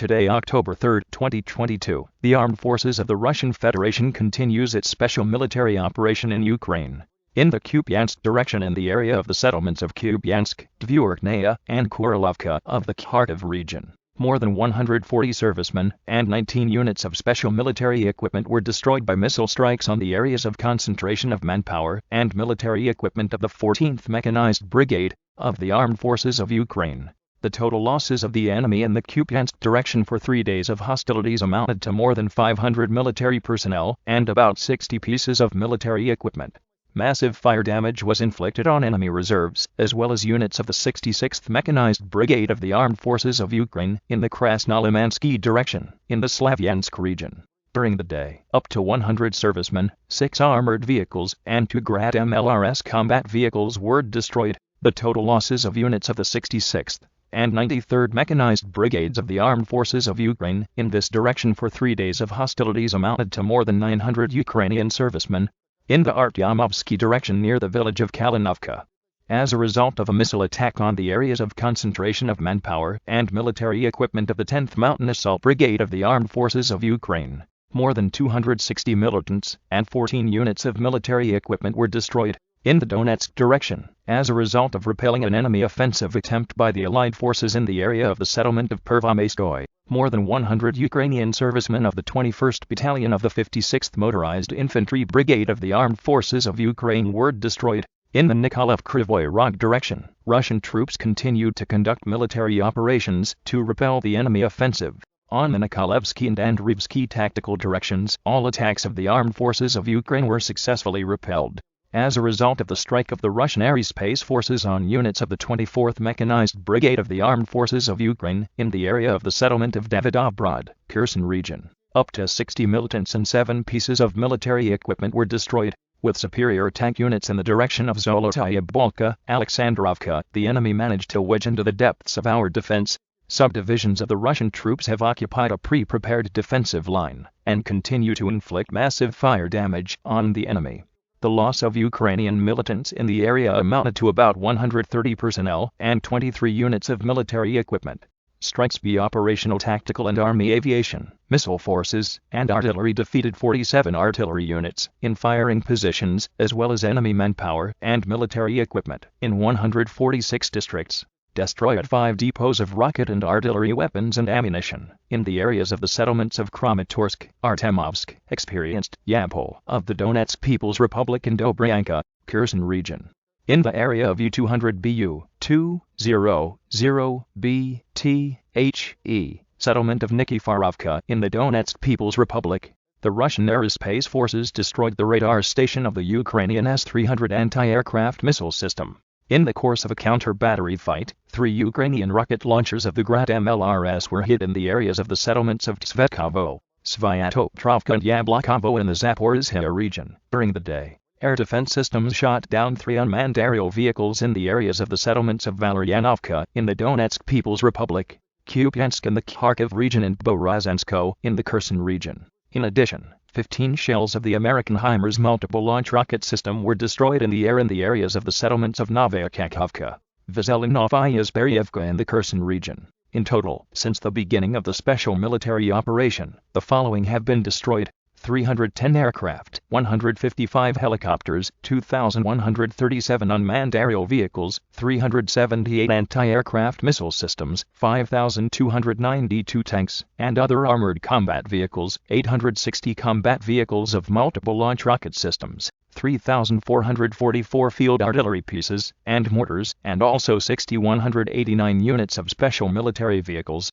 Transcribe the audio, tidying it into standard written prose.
Today, October 3, 2022, the Armed Forces of the Russian Federation continues its special military operation in Ukraine. In the Kupiansk direction in the area of the settlements of Kupiansk, Dvyurknaya, and Kurilovka of the Kharkiv region, more than 140 servicemen and 19 units of special military equipment were destroyed by missile strikes on the areas of concentration of manpower and military equipment of the 14th Mechanized Brigade of the Armed Forces of Ukraine. The total losses of the enemy in the Kupiansk direction for 3 days of hostilities amounted to more than 500 military personnel and about 60 pieces of military equipment. Massive fire damage was inflicted on enemy reserves, as well as units of the 66th Mechanized Brigade of the Armed Forces of Ukraine in the Krasnolimansky direction, in the Slavyansk region. During the day, up to 100 servicemen, 6 armored vehicles, and 2 Grad MLRS combat vehicles were destroyed. The total losses of units of the 66th and 93rd Mechanized Brigades of the Armed Forces of Ukraine in this direction for 3 days of hostilities amounted to more than 900 Ukrainian servicemen in the Artyomovsky direction near the village of Kalinovka. As a result of a missile attack on the areas of concentration of manpower and military equipment of the 10th Mountain Assault Brigade of the Armed Forces of Ukraine, more than 260 militants and 14 units of military equipment were destroyed. In the Donetsk direction, as a result of repelling an enemy offensive attempt by the Allied forces in the area of the settlement of Pervomaiskoye, more than 100 Ukrainian servicemen of the 21st Battalion of the 56th Motorized Infantry Brigade of the Armed Forces of Ukraine were destroyed. In the Nikolaev-Krivoy Rog direction, Russian troops continued to conduct military operations to repel the enemy offensive. On the Nikolaevsky and Andreevsky tactical directions, all attacks of the Armed Forces of Ukraine were successfully repelled. As a result of the strike of the Russian aerospace forces on units of the 24th Mechanized Brigade of the Armed Forces of Ukraine in the area of the settlement of Davidovbrod, Kherson region, up to 60 militants and 7 pieces of military equipment were destroyed. With superior tank units in the direction of Zolotaya Balka, Alexandrovka, the enemy managed to wedge into the depths of our defense. Subdivisions of the Russian troops have occupied a pre-prepared defensive line and continue to inflict massive fire damage on the enemy. The loss of Ukrainian militants in the area amounted to about 130 personnel and 23 units of military equipment. Strikes by operational tactical and army aviation, missile forces, and artillery defeated 47 artillery units in firing positions, as well as enemy manpower and military equipment in 146 districts. Destroyed 5 depots of rocket and artillery weapons and ammunition in the areas of the settlements of Kramatorsk, Artemovsk, experienced Yampol of the Donetsk People's Republic in Dobryanka, Kherson region. In the area of U200BU, 200BTHE, settlement of Nikiforovka in the Donetsk People's Republic, the Russian aerospace forces destroyed the radar station of the Ukrainian S-300 anti-aircraft missile system. In the course of a counter-battery fight, 3 Ukrainian rocket launchers of the Grad MLRS were hit in the areas of the settlements of Tsvetkovo, Svyatopetrovka and Yablokovo in the Zaporizhzhia region. During the day, air defense systems shot down 3 unmanned aerial vehicles in the areas of the settlements of Valerianovka in the Donetsk People's Republic, Kupiansk in the Kharkiv region and Borazansko in the Kherson region. In addition, 15 shells of the American HIMARS multiple launch rocket system were destroyed in the air in the areas of the settlements of Novaya Kakhovka, Veselinnovaya Zberyevka in the Kherson region. In total, since the beginning of the special military operation, the following have been destroyed: 310 aircraft, 155 helicopters, 2,137 unmanned aerial vehicles, 378 anti-aircraft missile systems, 5,292 tanks, and other armored combat vehicles, 860 combat vehicles of multiple launch rocket systems, 3,444 field artillery pieces and mortars, and also 6,189 units of special military vehicles,